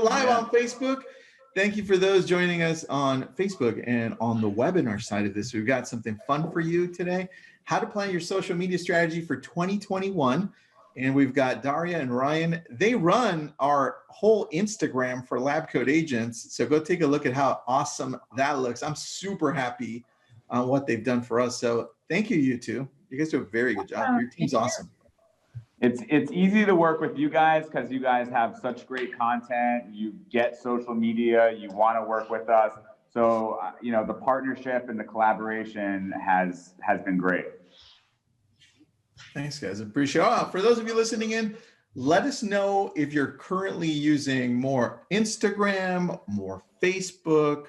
live on Facebook. Thank you for those joining us on Facebook and on the webinar side of this. We've got something fun for you today. How to plan your social media strategy for 2021. And we've got Darya and Ryan. They run our whole Instagram for LabCoatAgents. So go take a look at how awesome that looks. I'm super happy on what they've done for us. So thank you, you two. You guys do a very good job. Your team's awesome. It's easy to work with you guys because you guys have such great content. You get social media. You want to work with us. So, you know, the partnership and the collaboration has been great. Thanks, guys. Appreciate it. Oh, for those of you listening in, let us know if you're currently using more Instagram, more Facebook,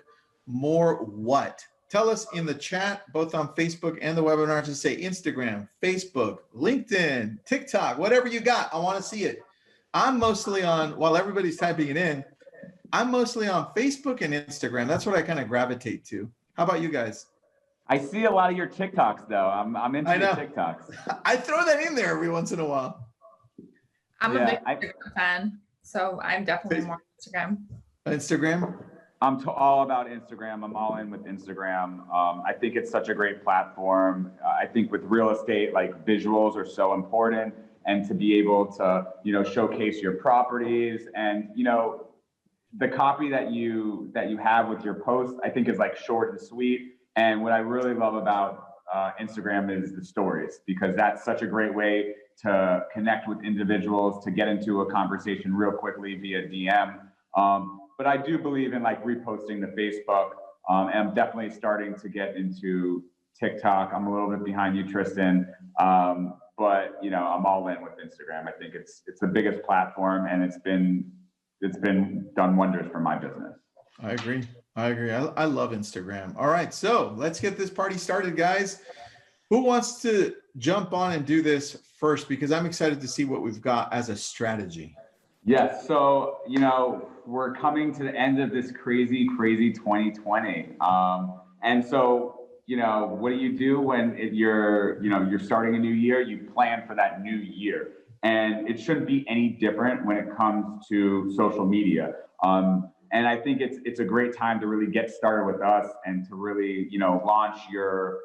more what? Tell us in the chat, both on Facebook and the webinar, to say Instagram, Facebook, LinkedIn, TikTok, whatever you got. I want to see it. I'm mostly on, while everybody's typing it in, I'm mostly on Facebook and Instagram. That's what I kind of gravitate to. How about you guys? I see a lot of your TikToks, though. I'm into your TikToks. I throw that in there every once in a while. I'm a big Instagram fan, so I'm definitely more Instagram. Instagram? I'm all about Instagram. I'm all in with Instagram. I think it's such a great platform. I think with real estate, like visuals are so important, and to be able to, you know, showcase your properties and, you know, the copy that you have with your posts, I think is like short and sweet. And what I really love about Instagram is the stories, because that's such a great way to connect with individuals, to get into a conversation real quickly via DM. But I do believe in like reposting to Facebook, and I'm definitely starting to get into TikTok. I'm a little bit behind you, Tristan, but you know, I'm all in with Instagram. I think it's the biggest platform, and it's been done wonders for my business. I agree. I love Instagram. All right, so let's get this party started, guys. Who wants to jump on and do this first? Because I'm excited to see what we've got as a strategy. Yes, so, you know, we're coming to the end of this crazy 2020. And so, you know, what do you do when you're starting a new year? You plan for that new year. And it shouldn't be any different when it comes to social media. And I think it's a great time to really get started with us and to really, you know, launch your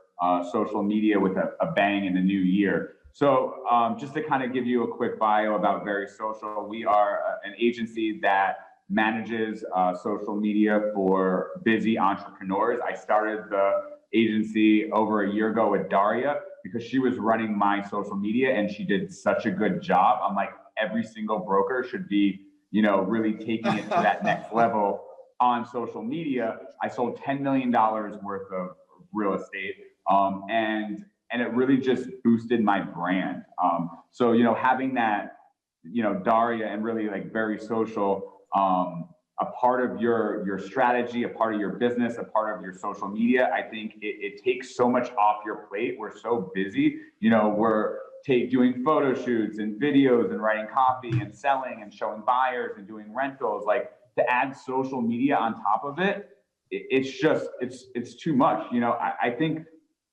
social media with a bang in the new year. So just to kind of give you a quick bio about Very Social, we are an agency that manages social media for busy entrepreneurs. I started the agency over a year ago with Darya because she was running my social media and she did such a good job. I'm like, every single broker should be, you know, really taking it to that next level on social media. I sold $10 million worth of real estate, and it really just boosted my brand. So, you know, having that, you know, Darya and really like Very Social, a part of your strategy, a part of your business, a part of your social media, I think it takes so much off your plate. We're so busy, you know, we're doing photo shoots and videos and writing copy and selling and showing buyers and doing rentals. Like, to add social media on top of it, it's too much. You know, I think,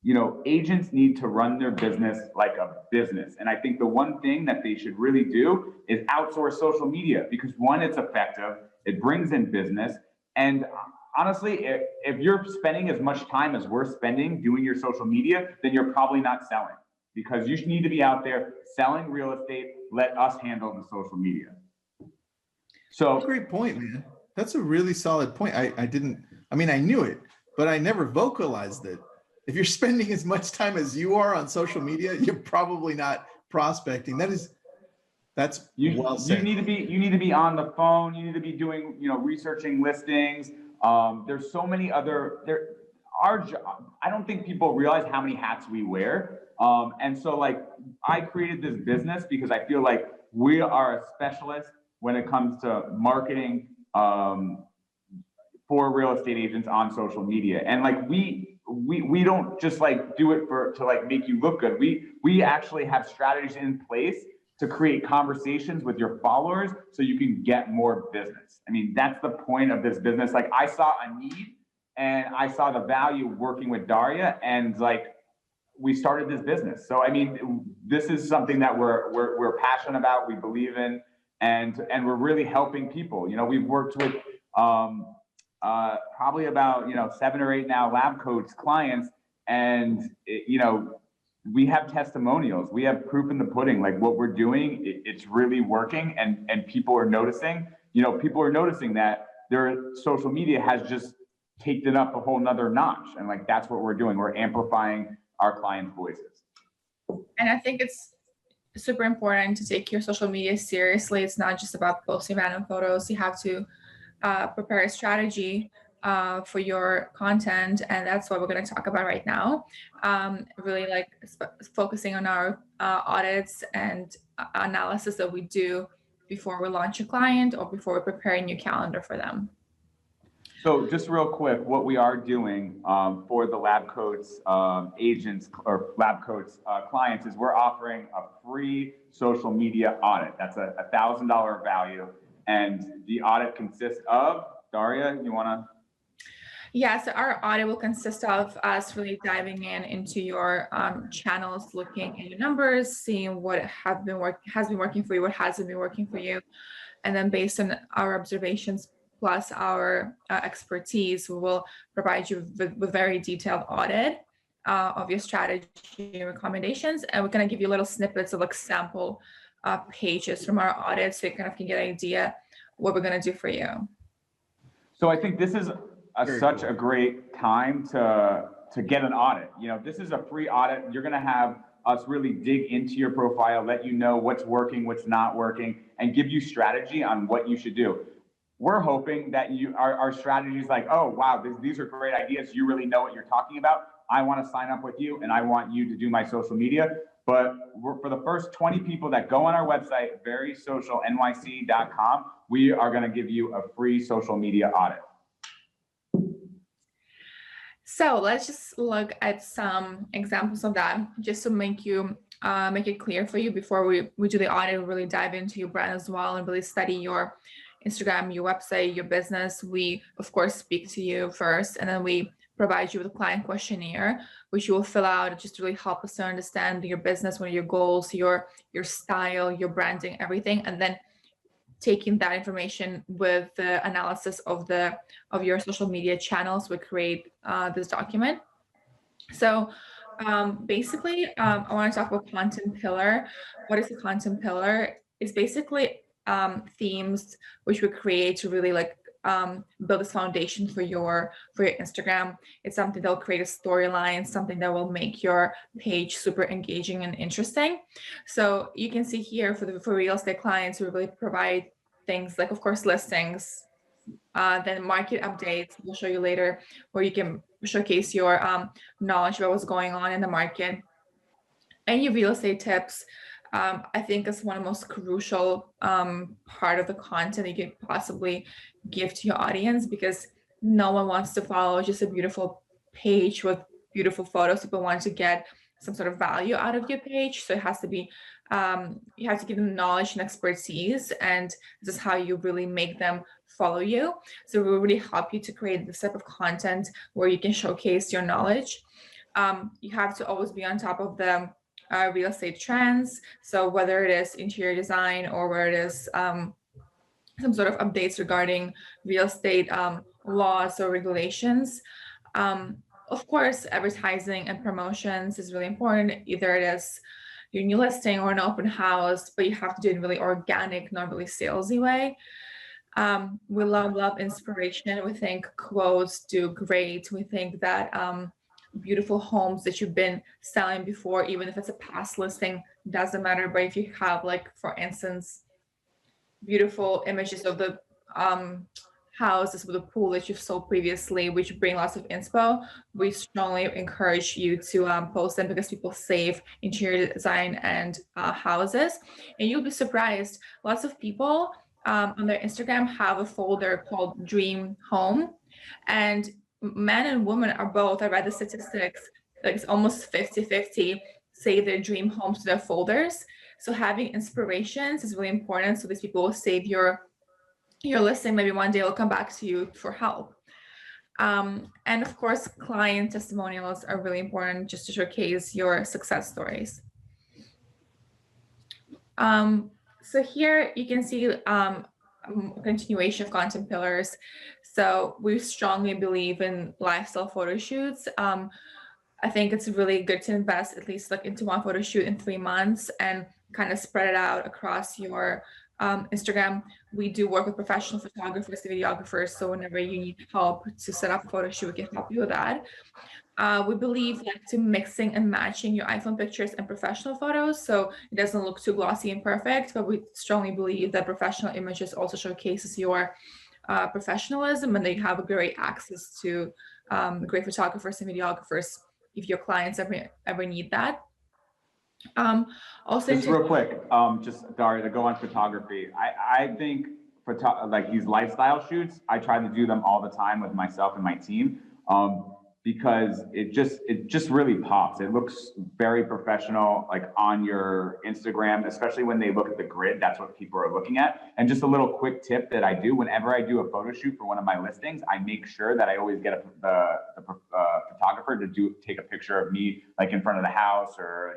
you know, agents need to run their business like a business. And I think the one thing that they should really do is outsource social media, because one, it's effective, it brings in business. And honestly, if you're spending as much time as we're spending doing your social media, then you're probably not selling, because you need to be out there selling real estate. Let us handle the social media. So great point, man. That's a really solid point. I mean, I knew it, but I never vocalized it. If you're spending as much time as you are on social media, you're probably not prospecting. That's well said. You need to be on the phone. You need to be doing, you know, researching listings. There's so many other I don't think people realize how many hats we wear. And so, like, I created this business because I feel like we are a specialist when it comes to marketing for real estate agents on social media. And like, we don't just like do it to like make you look good. We actually have strategies in place to create conversations with your followers so you can get more business. I mean, that's the point of this business. Like, I saw a need and I saw the value working with Darya, and like, we started this business. So I mean, this is something that we're passionate about, we believe in, and we're really helping people. You know, we've worked with probably about 7 or 8 now lab coats clients, and we have testimonials, we have proof in the pudding. Like what we're doing, it's really working, and people are noticing. People are noticing that their social media has just taken it up a whole nother notch, and like that's what we're doing. We're amplifying our clients' voices. And I think it's super important to take your social media seriously. It's not just about posting random photos. You have to prepare a strategy for your content, and that's what we're going to talk about right now. Really like focusing on our audits and analysis that we do before we launch a client or before we prepare a new calendar for them. So just real quick, what we are doing for the LabCoats agents or LabCoats clients is we're offering a free social media audit. That's a $1,000 value. And the audit consists of, Darya, you want to? Yeah, so our audit will consist of us really diving into your channels, looking at your numbers, seeing what has been working for you, what hasn't been working for you. And then based on our observations plus our expertise, we will provide you with very detailed audit of your strategy and recommendations. And we're going to give you little snippets of like sample pages from our audit, so you kind of can get an idea what we're going to do for you. So I think this is such a great time to get an audit. This is a free audit. You're going to have us really dig into your profile, let you know what's working, what's not working, and give you strategy on what you should do. We're hoping that our strategy is like, oh, wow, these are great ideas. You really know what you're talking about. I want to sign up with you, and I want you to do my social media. But for the first 20 people that go on our website, verysocialnyc.com, we are going to give you a free social media audit. So let's just look at some examples of that, just to make it clear for you before we do the audit. We really dive into your brand as well and really study your Instagram, your website, your business. We of course speak to you first, and then we provide you with a client questionnaire, which you will fill out just to really help us to understand your business, what are your goals, your style, your branding, everything, and then taking that information with the analysis of your social media channels, we create this document. So basically, I want to talk about content pillar. What is a content pillar? It's basically themes which we create to really like build this foundation for your Instagram. It's something that will create a storyline, something that will make your page super engaging and interesting. So you can see here for real estate clients, we really provide things like, of course, listings, then market updates. We'll show you later, where you can showcase your knowledge about what's going on in the market, and your real estate tips. I think is one of the most crucial part of the content you can possibly give to your audience, because no one wants to follow just a beautiful page with beautiful photos. People want to get some sort of value out of your page. So it has to be, you have to give them knowledge and expertise, and this is how you really make them follow you. So we will really help you to create this type of content where you can showcase your knowledge. You have to always be on top of the real estate trends. So whether it is interior design or where it is some sort of updates regarding real estate laws or regulations. Of course, advertising and promotions is really important. Either it is your new listing or an open house, but you have to do it in a really organic, not really salesy way. We love inspiration. We think quotes do great. We think that beautiful homes that you've been selling before, even if it's a past listing, doesn't matter. But if you have, like, for instance, beautiful images of the houses with a pool that you've sold previously, which bring lots of inspo, we strongly encourage you to post them, because people save interior design and houses. And you'll be surprised, lots of people on their Instagram have a folder called Dream Home, and men and women are both, I read the statistics, like it's almost 50-50 save their dream homes to their folders. So having inspirations is really important, so these people will save your listing. Maybe one day they'll come back to you for help. And of course, client testimonials are really important, just to showcase your success stories. So here you can see continuation of content pillars. So we strongly believe in lifestyle photo shoots. I think it's really good to invest at least like into one photo shoot in 3 months and kind of spread it out across your Instagram. We do work with professional photographers, videographers. So whenever you need help to set up a photo shoot, we can help you with that. We believe like to mixing and matching your iPhone pictures and professional photos, so it doesn't look too glossy and perfect, but we strongly believe that professional images also showcases your professionalism, and they have a great access to great photographers and videographers if your clients ever need that. Also, just real quick, just Darya, to go on photography, I think like these lifestyle shoots, I try to do them all the time with myself and my team. Because it just really pops. It looks very professional, like on your Instagram, especially when they look at the grid. That's what people are looking at. And just a little quick tip that I do whenever I do a photo shoot for one of my listings, I make sure that I always get the photographer to take a picture of me, like in front of the house or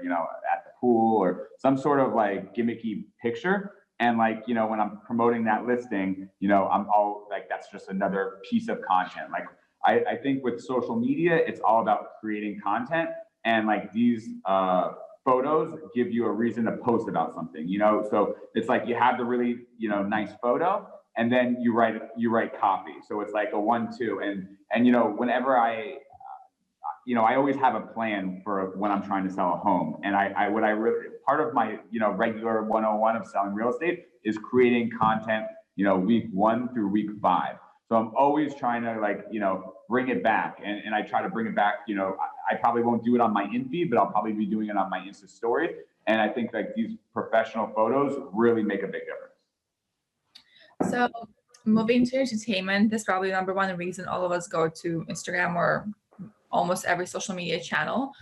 at the pool or some sort of like gimmicky picture. And like when I'm promoting that listing, I'm all like, that's just another piece of content. Like, I think with social media, it's all about creating content, and like these photos give you a reason to post about something, so it's like you have the really, nice photo, and then you write copy. So it's like a 1-2, and whenever I always have a plan for when I'm trying to sell a home. And part of my, regular 101 of selling real estate is creating content, week 1 through week 5. So I'm always trying to bring it back, and I try to bring it back. I probably won't do it on my in feed, but I'll probably be doing it on my Insta story. And I think like these professional photos really make a big difference. So moving to entertainment, this is probably number one reason all of us go to Instagram or almost every social media channel.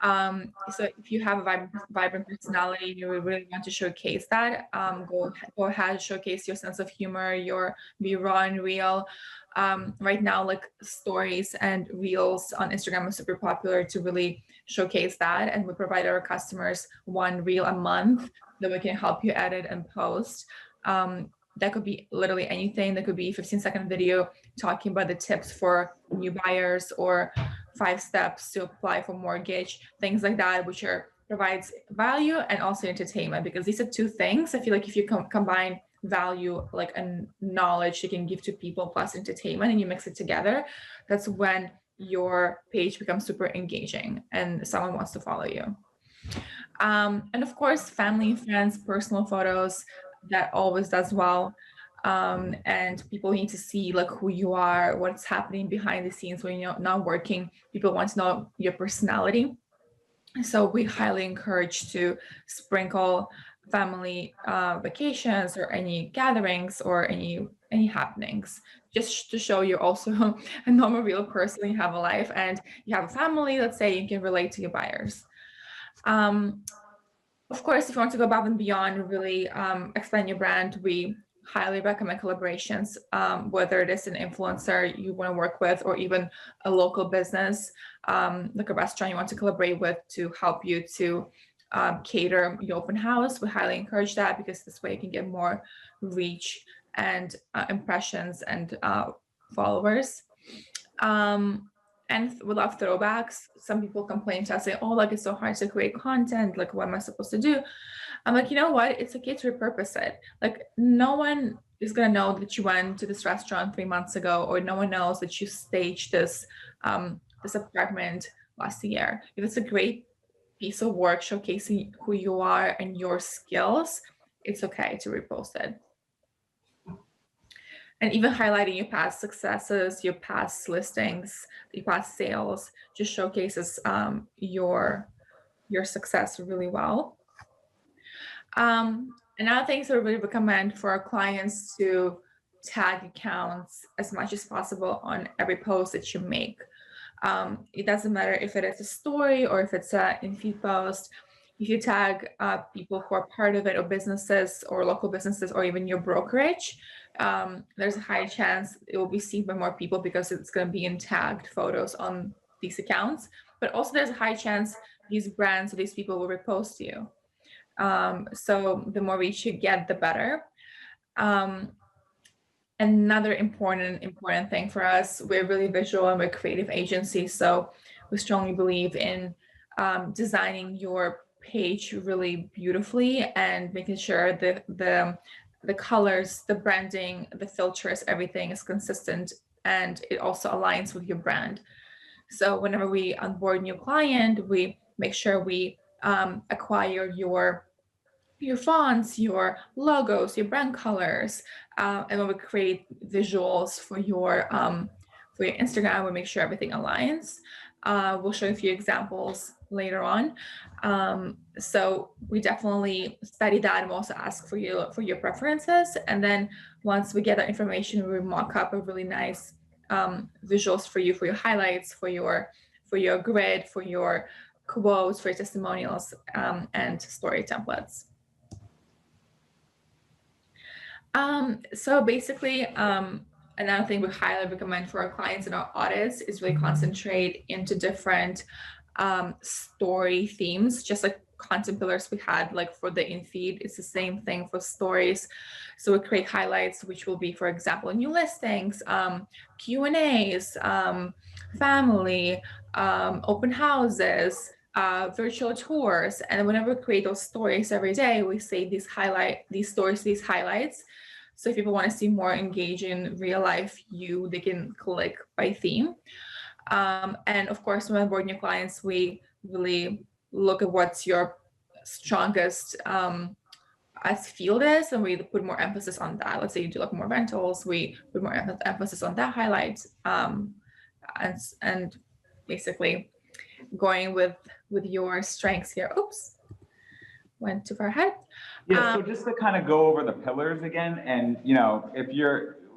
So if you have a vibrant personality, you really want to showcase that, go ahead, showcase your sense of humor, be raw and real. Right now, like stories and reels on Instagram are super popular to really showcase that. And we provide our customers 1 reel a month that we can help you edit and post. That could be literally anything. That could be a 15-second video talking about the tips for new buyers or 5 steps to apply for mortgage, things like that, which provides value and also entertainment, because these are 2 things. I feel like if you combine value, like a knowledge you can give to people plus entertainment, and you mix it together, that's when your page becomes super engaging and someone wants to follow you. And of course, family and friends, personal photos, that always does well. And people need to see like who you are, what's happening behind the scenes when you're not working. People want to know your personality. So we highly encourage to sprinkle family vacations or any gatherings or any happenings, just to show you're also a normal, real person. You have a life and you have a family. Let's say you can relate to your buyers. Of course, if you want to go above and beyond, really explain your brand, we highly recommend collaborations, whether it is an influencer you want to work with or even a local business, like a restaurant you want to collaborate with to help you to cater your open house. We highly encourage that, because this way you can get more reach and impressions and followers. And we love throwbacks. Some people complain to us, say, oh, like it's so hard to create content. Like, what am I supposed to do? I'm like, you know what? It's okay to repurpose it. Like, no one is going to know that you went to this restaurant 3 months ago, or no one knows that you staged this apartment last year. If it's a great piece of work showcasing who you are and your skills, it's okay to repost it. And even highlighting your past successes, your past listings, your past sales, just showcases your success really well. Another thing that we really recommend for our clients to tag accounts as much as possible on every post that you make. It doesn't matter if it is a story or if it's an in-feed post. If you tag people who are part of it, or businesses or local businesses, or even your brokerage, there's a high chance it will be seen by more people, because it's going to be in tagged photos on these accounts. But also there's a high chance these brands or these people will repost you. So the more reach you get, the better. Another important thing for us, we're really visual and we're a creative agency. So we strongly believe in designing your page really beautifully and making sure that the colors, the branding, the filters, everything is consistent, and it also aligns with your brand. So whenever we onboard a new client, we make sure we acquire your fonts, your logos, your brand colors, and when we create visuals for your Instagram, we make sure everything aligns. We'll show you a few examples later on. So we definitely study that and also ask for your preferences. And then once we get that information, we mock up a really nice visuals for you, for your highlights, for your grid, for your quotes, for your testimonials, and story templates. So basically, another thing we highly recommend for our clients and our audits is really concentrate into different story themes, just like content pillars we had like for the in-feed. It's the same thing for stories. So we create highlights, which will be, for example, new listings, Q&As, family, open houses, virtual tours. And whenever we create those stories every day, we say these stories, these highlights. So if people want to see more engaging real life they can click by theme. And of course, when we're onboarding new clients, we really look at what's your strongest as field is, and we put more emphasis on that. Let's say you do like more rentals, we put more emphasis on that highlight, and basically going with your strengths here. Oops, went too far ahead. Yeah, so just to kind of go over the pillars again, and if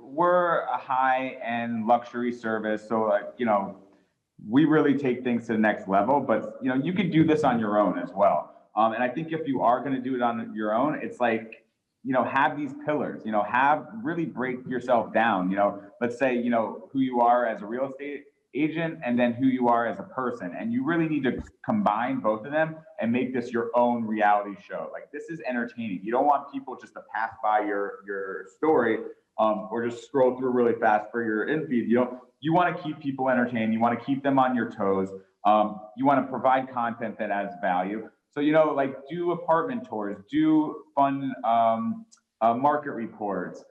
we're a high-end luxury service, so we really take things to the next level, but you could do this on your own as well. And I think if you are going to do it on your own, it's like, have these pillars, really break yourself down, let's say, who you are as a real estate agent and then who you are as a person. And you really need to combine both of them and make this your own reality show. Like, this is entertaining. You don't want people just to pass by your story or just scroll through really fast for your in-feed. You want to keep people entertained. You want to keep them on your toes. You want to provide content that adds value. So, like, do apartment tours, do fun market reports,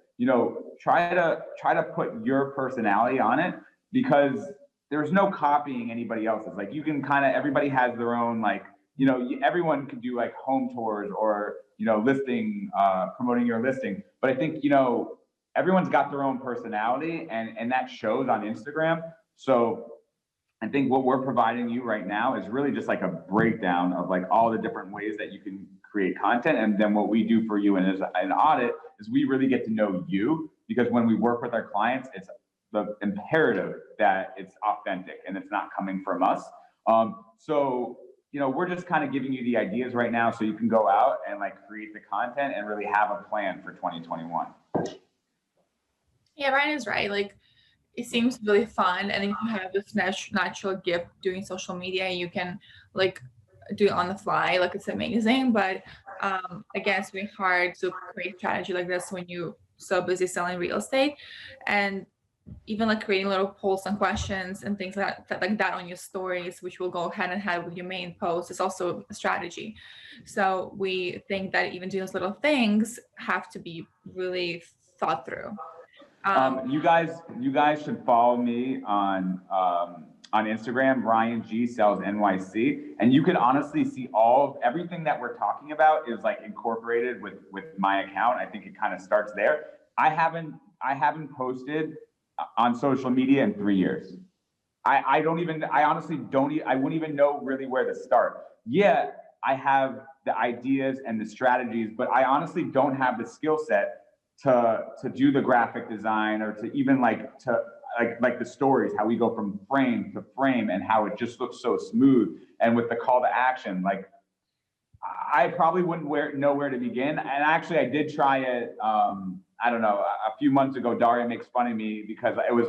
try to put your personality on it, because there's no copying anybody else's. Like, you can everybody has their own, like, everyone could do like home tours or, listing, promoting your listing. But I think, everyone's got their own personality, and that shows on Instagram. So I think what we're providing you right now is really just like a breakdown of like all the different ways that you can create content. And then what we do for you as an audit is we really get to know you, because when we work with our clients, it's the imperative that it's authentic and it's not coming from us. So, we're just kind of giving you the ideas right now so you can go out and like create the content and really have a plan for 2021. Yeah, Ryan is right. Like, it seems really fun, and if you have this natural gift doing social media, you can like do it on the fly. Like, it's amazing. But again, it's really hard to create strategy like this when you're so busy selling real estate. And even like creating little polls and questions and things like that on your stories, which will go hand in hand with your main post, is also a strategy. So we think that even doing those little things have to be really thought through. You guys should follow me on Instagram, Ryan G Sells NYC, and you can honestly see everything that we're talking about is like incorporated with my account. I think it kind of starts there. I haven't posted on social media in 3 years. I honestly I wouldn't even know really where to start. Yeah, I have the ideas and the strategies, but I honestly don't have the skill set to do the graphic design, or to even like the stories, how we go from frame to frame and how it just looks so smooth, and with the call to action. Like, I probably wouldn't know where to begin. And actually, I did try it. I don't know, a few months ago. Darya makes fun of me because it was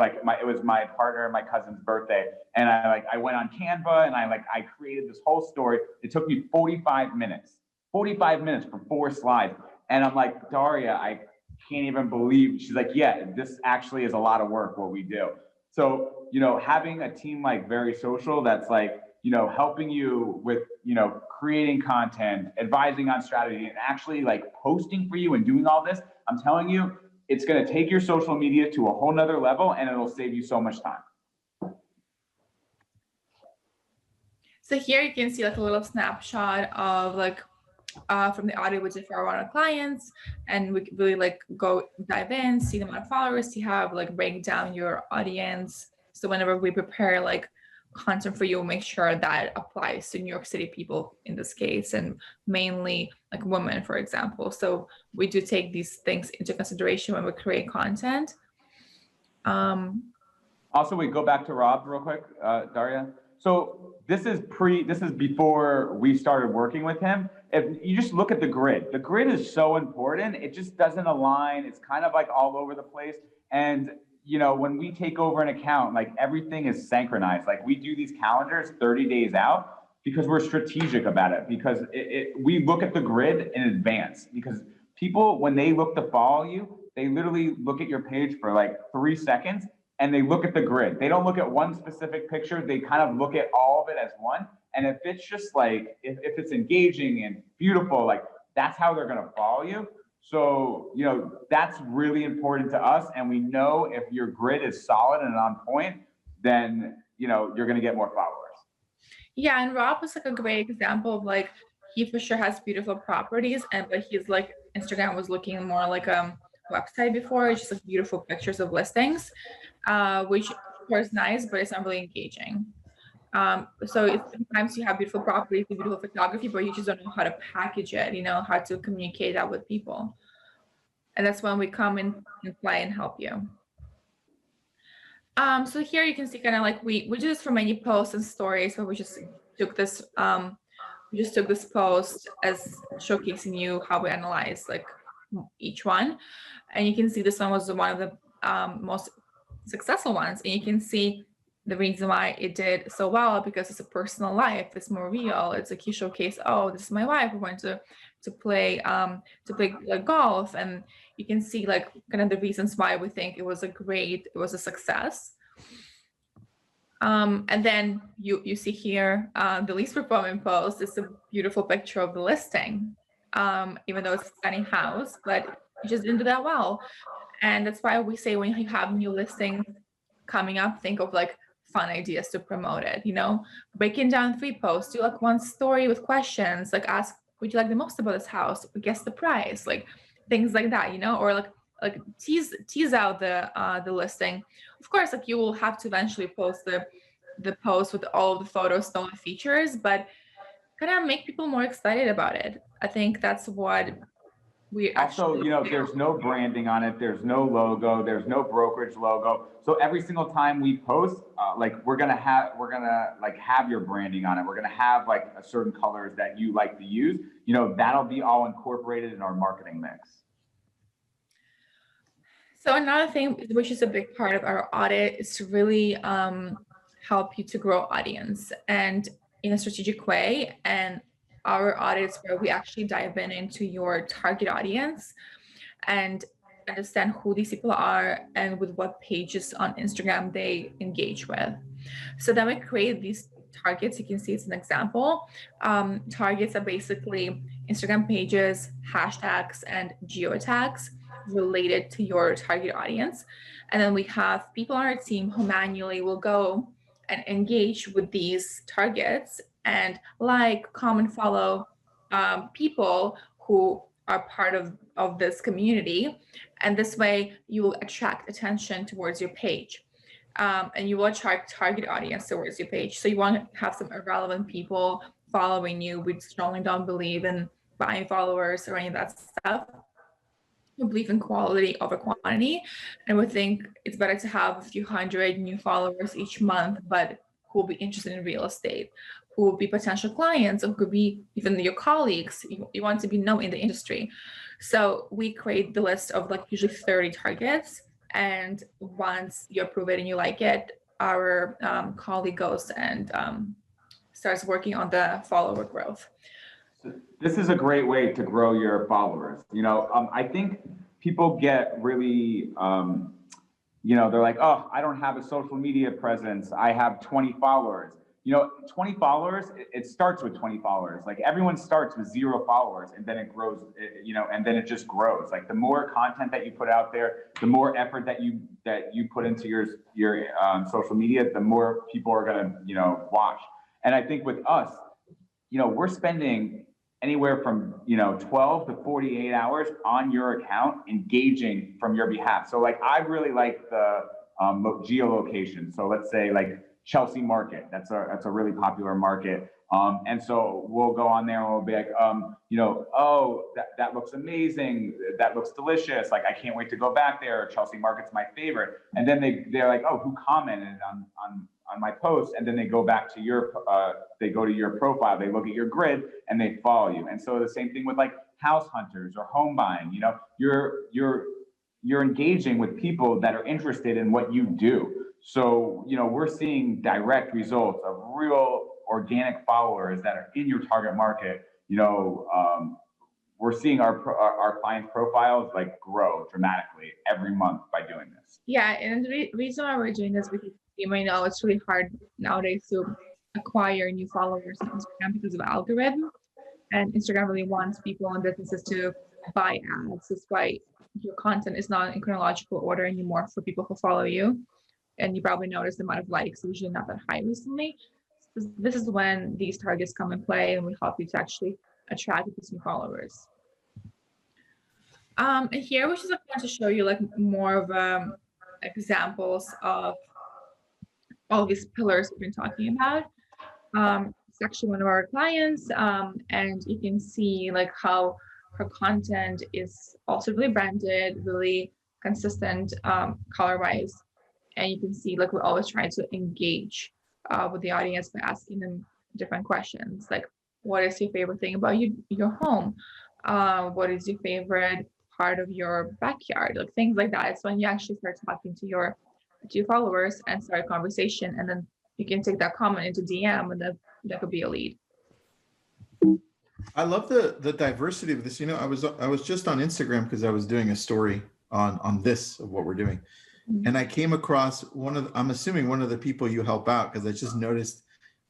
my partner and my cousin's birthday, and I went on Canva and I created this whole story. It took me 45 minutes 45 minutes for 4 slides. And I'm like, Darya, I can't even believe. She's like, yeah, this actually is a lot of work, what we do. So, you know, having a team like Very Social that's like, you know, helping you with, you know, creating content, advising on strategy, and actually like posting for you and doing all this, I'm telling you, it's going to take your social media to a whole nother level, and it'll save you so much time. So here you can see like a little snapshot of like from the audit, which is for one of our clients, and we could really like go dive in, see the amount of followers you have, like break down your audience. So whenever we prepare like content for you, we'll make sure that applies to New York City people in this case, and mainly like women, for example. So we do take these things into consideration when we create content. Also, we go back to Rob real quick, Darya. So this is before we started working with him. If you just look at the grid is so important. It just doesn't align. It's kind of like all over the place. And you know, when we take over an account, like everything is synchronized. Like we do these calendars 30 days out because we're strategic about it. Because we look at the grid in advance. Because people, when they look to follow you, they literally look at your page for like 3 seconds. And they look at the grid. They don't look at one specific picture. They kind of look at all of it as one. And if it's just like, if it's engaging and beautiful, like that's how they're gonna follow you. So, you know, that's really important to us. And we know if your grid is solid and on point, then, you know, you're gonna get more followers. Yeah, and Rob was like a great example of like, he for sure has beautiful properties, but he's like, Instagram was looking more like a website before. It's just like beautiful pictures of listings. Which of course is nice, but it's not really engaging. So sometimes you have beautiful properties, beautiful photography, but you just don't know how to package it, you know, how to communicate that with people. And that's when we come in and play and help you. So here you can see kind of like we do this for many posts and stories, but we just took this post as showcasing you how we analyze like each one. And you can see this one was one of the most successful ones, and you can see the reason why it did so well, because it's a personal life, it's more real. It's like you showcase, oh, this is my wife, we went to play golf, and you can see like kind of the reasons why we think it was a success. And then you see here the least performing post is a beautiful picture of the listing, even though it's a stunning house, but it just didn't do that well. And that's why we say when you have new listings coming up, think of like fun ideas to promote it, you know, breaking down 3 posts, do like one story with questions, like ask, what you like the most about this house? Guess the price, like things like that, you know, or like tease out the listing. Of course, like you will have to eventually post the post with all of the photos, all the features, but kind of make people more excited about it. I think that's what we also, you know, there's no branding on it. There's no logo. There's no brokerage logo. So every single time we post, like we're gonna have your branding on it. We're gonna have like a certain colors that you like to use. You know, that'll be all incorporated in our marketing mix. So another thing, which is a big part of our audit, is to really help you to grow audience and in a strategic way. And our audits where we actually dive into your target audience and understand who these people are and with what pages on Instagram they engage with. So then we create these targets. You can see it's an example. Targets are basically Instagram pages, hashtags, and geotags related to your target audience. And then we have people on our team who manually will go and engage with these targets and like, comment, follow people who are part of this community. And this way you will attract attention towards your page. And you will attract target audience towards your page. So you want to have some irrelevant people following you. We strongly don't believe in buying followers or any of that stuff. We believe in quality over quantity. And we think it's better to have a few hundred new followers each month, but who will be interested in real estate, who will be potential clients, or could be even your colleagues. You want to be known in the industry. So we create the list of like usually 30 targets. And once you approve it and you like it, our colleague goes and starts working on the follower growth. This is a great way to grow your followers. I think people get really, they're like, oh, I don't have a social media presence. I have 20 followers. 20 followers, it starts with 20 followers. Like everyone starts with 0 followers and then it grows, and then it just grows. Like the more content that you put out there, the more effort that you put into your social media, the more people are gonna, watch. And I think with us, we're spending anywhere from 12 to 48 hours on your account engaging from your behalf. So like I really like the geolocation. So let's say like Chelsea Market, that's a really popular market. And so we'll go on there and we'll be like, oh, that looks amazing. That looks delicious. Like, I can't wait to go back there. Chelsea Market's my favorite. And then they're like, oh, who commented on my post? And then they go back to they go to your profile, they look at your grid and they follow you. And so the same thing with like house hunters or home buying, you're engaging with people that are interested in what you do. So, we're seeing direct results of real organic followers that are in your target market. We're seeing our clients' profiles like grow dramatically every month by doing this. Yeah, and the reason why we're doing this, because you may know it's really hard nowadays to acquire new followers on Instagram because of algorithm, and Instagram really wants people and businesses to buy ads. That's why your content is not in chronological order anymore for people who follow you. And you probably noticed the amount of likes usually not that high recently. This is when these targets come in play, and we help you to actually attract these new followers. And here we just want to show you like more of examples of all these pillars we've been talking about. It's actually one of our clients, and you can see like how her content is also really branded, really consistent color-wise. And you can see like we're always trying to engage with the audience by asking them different questions, like what is your favorite thing about your home? What is your favorite part of your backyard? Like things like that. It's when you actually start talking to your followers and start a conversation, and then you can take that comment into DM, and that could be a lead. I love the diversity of this. I was just on Instagram because I was doing a story on this of what we're doing. And I came across I'm assuming one of the people you help out, because I just noticed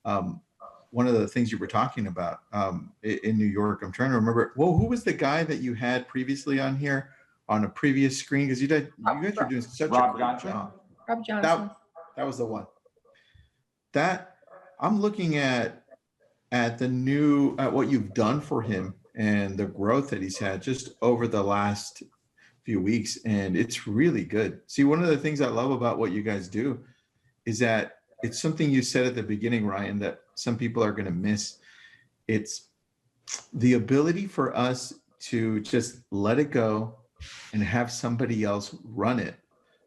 one of the things you were talking about in New York. I'm trying to remember. Well, who was the guy that you had previously on here on a previous screen? Because you guys are doing such a great job. Rob Johnson. That was the one. That I'm looking at what you've done for him and the growth that he's had just over the last few weeks, and it's really good. See, one of the things I love about what you guys do is that it's something you said at the beginning, Ryan, that some people are going to miss. It's the ability for us to just let it go and have somebody else run it,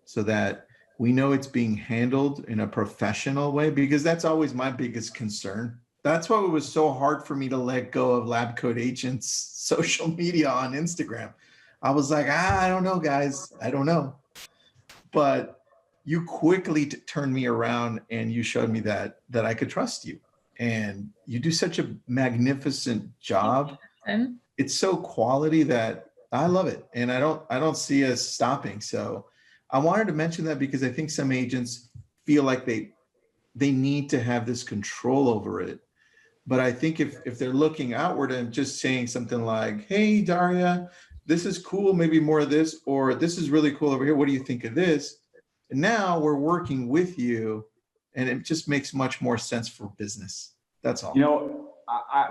so that we know it's being handled in a professional way, because that's always my biggest concern. That's why it was so hard for me to let go of LabCoatAgents social media on Instagram. I was like, I don't know, guys. I don't know. But you quickly turned me around, and you showed me that I could trust you. And you do such a magnificent job. It's so quality that I love it. And I don't see us stopping. So I wanted to mention that because I think some agents feel like they need to have this control over it. But I think if they're looking outward and just saying something like, hey, Darya, this is cool, maybe more of this, or this is really cool over here, what do you think of this? And now we're working with you, and it just makes much more sense for business. That's all.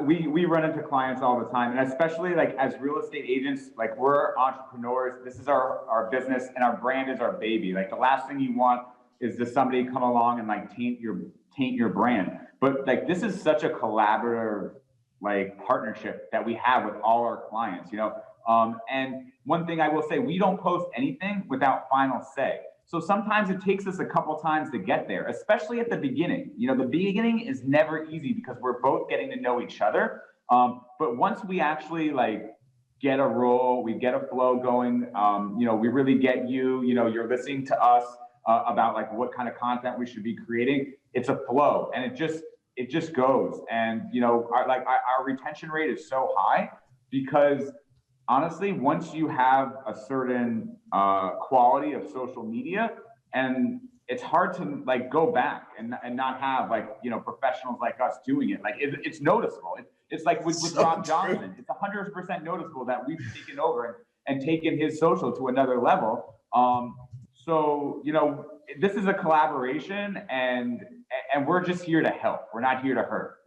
We run into clients all the time, and especially like as real estate agents, like we're entrepreneurs. This is our business, and our brand is our baby. Like the last thing you want is to somebody come along and like taint your brand. But like this is such a collaborative like partnership that we have with all our clients, and one thing I will say, we don't post anything without final say. So sometimes it takes us a couple times to get there, especially at the beginning. The beginning is never easy because we're both getting to know each other. But once we actually like get a roll, we get a flow going, we really get you're listening to us about like what kind of content we should be creating. It's a flow, and it just goes. And, you know, our retention rate is so high because honestly, once you have a certain quality of social media, and it's hard to like go back and not have like, you know, professionals like us doing it. Like it's noticeable. It's like with So Rob true. Johnson, it's 100% noticeable that we've taken over and taken his social to another level. So, you know, this is a collaboration, and we're just here to help. We're not here to hurt.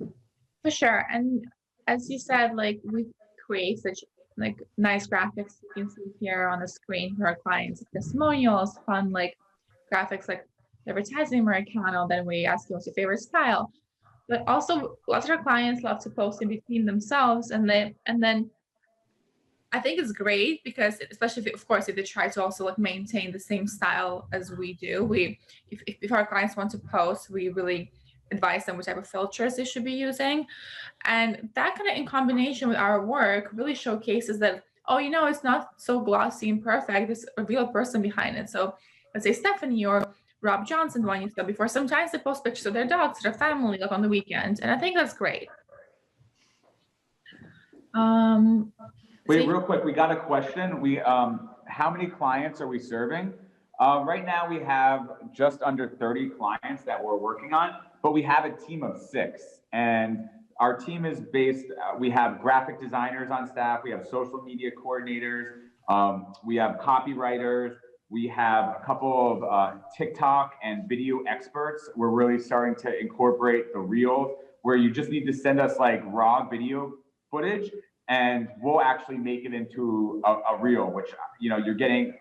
For sure. And as you said, like we create such like nice graphics you can see here on the screen for our clients, testimonials, fun like graphics like advertising Americano. Then we ask you what's your favorite style. But also lots of our clients love to post in between themselves, and then I think it's great because especially if, of course, if they try to also like maintain the same style as we do, if our clients want to post, we really advise them what type of filters they should be using. And that kind of in combination with our work really showcases that, oh, you know, it's not so glossy and perfect. There's a real person behind it. So let's say Stephanie or Rob Johnson, the one you saw before, sometimes they post pictures of their dogs, their family, like on the weekend. And I think that's great. Wait, real quick, we got a question. How many clients are we serving? Right now we have just under 30 clients that we're working on, but we have a team of 6. And our team is based, we have graphic designers on staff, we have social media coordinators, we have copywriters, we have a couple of TikTok and video experts. We're really starting to incorporate the reels where you just need to send us like raw video footage, and we'll actually make it into a reel, which, you know, you're getting,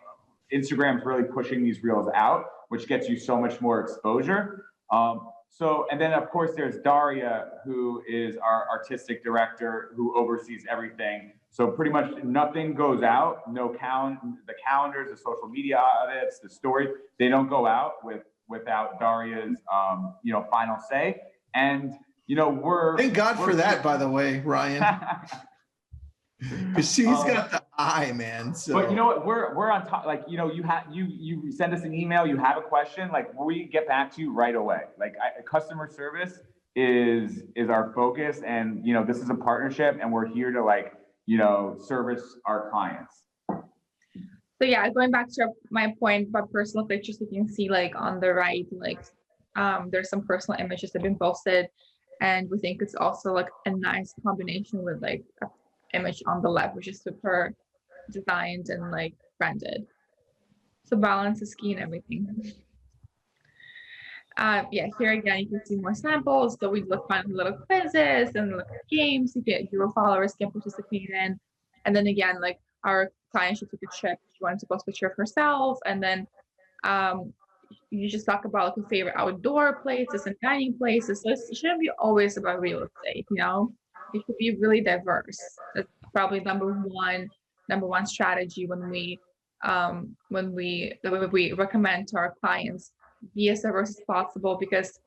Instagram's really pushing these reels out, which gets you so much more exposure. And then of course there's Darya, who is our artistic director, who oversees everything. So pretty much nothing goes out, the calendars, the social media audits, the stories, they don't go out without Darya's, you know, final say. And, you know, thank God for that, by the way, Ryan. Because she's got the eye, man. So. But you know what? We're on top. Like, you know, you send us an email. You have a question. Like, we get back to you right away. Like, customer service is our focus, and you know, this is a partnership, and we're here to like, you know, service our clients. So yeah, going back to my point about personal pictures, you can see like on the right, like there's some personal images that have been posted, and we think it's also like a nice combination with like image on the left, which is super designed and like branded. So balance is key in everything. Yeah, here again you can see more samples. So we look fun little quizzes and little games you get your followers can participate in. And then again, like our client should take a trip. She wanted to post a picture of herself, and then you just talk about like your favorite outdoor places and dining places. So it shouldn't be always about real estate, you know. It should be really diverse. That's probably number one strategy when we recommend to our clients, be as diverse as possible, because